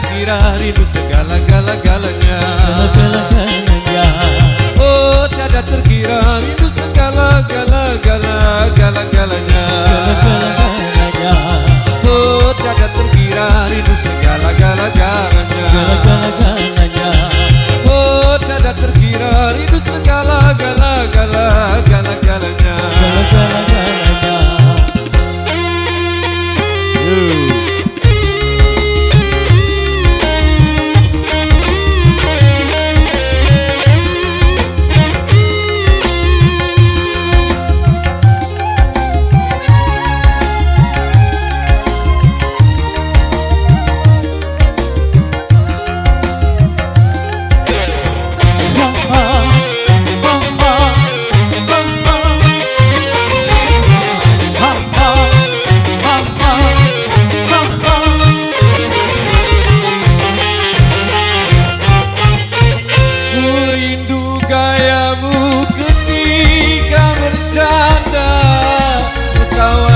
terkira rindu segala-galanya. Oh tiada terkira rindu segala-galanya. Oh tiada terkira rindu segala-galanya. Oh tiada terkira rindu segala-galanya.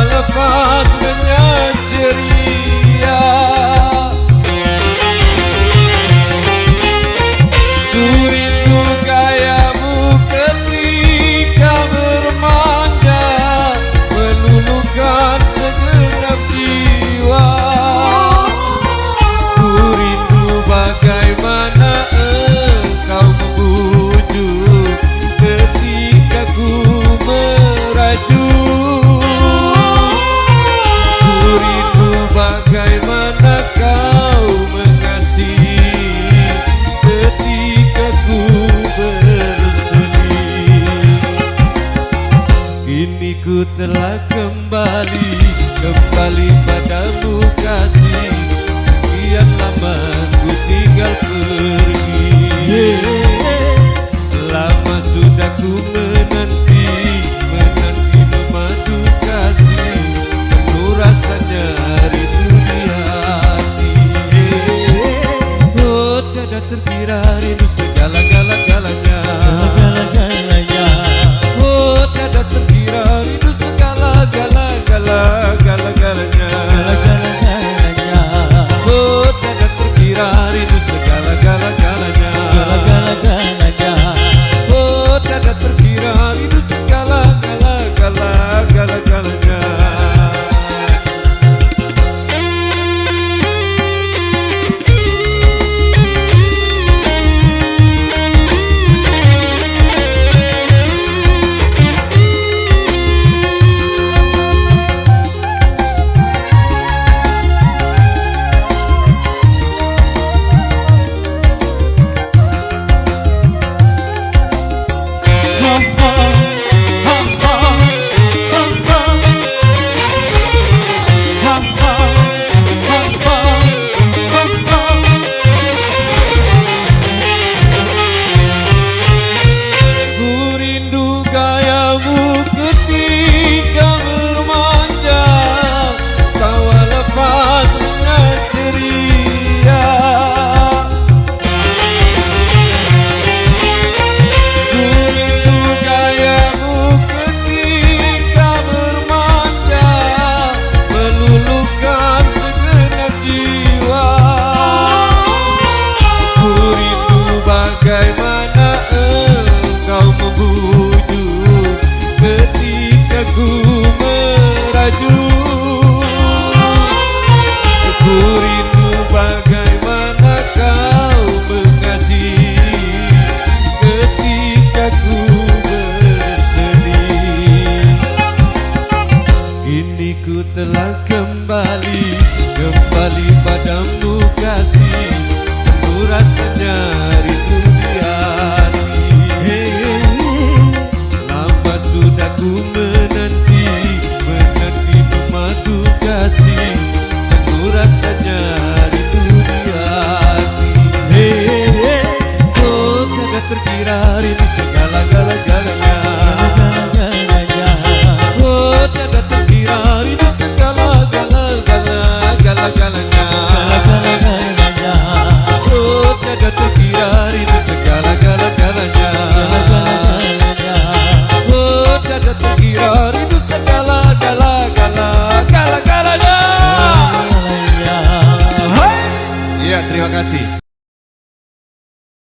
Lepas dengan ceria, ku rindu gayamu ketika bermanja, meluluhkan segenap jiwa. Ku rindu bagaimana engkau membujuk ketika ku merajuk. Bagaimana kau mengasihi ketika ku bersedih. Kini ku telah kembali padamu kasih. Sekian lama ku tinggal pergi. Lama sudah ku menanti memadu kasih. Penuh rasanya terkira rindu segala-galanya. Oh tiada terkira rindu segala-galanya. Oh tiada terkira rindu segala-galanya. Oh tiada terkira rindu segala-galanya. kasih.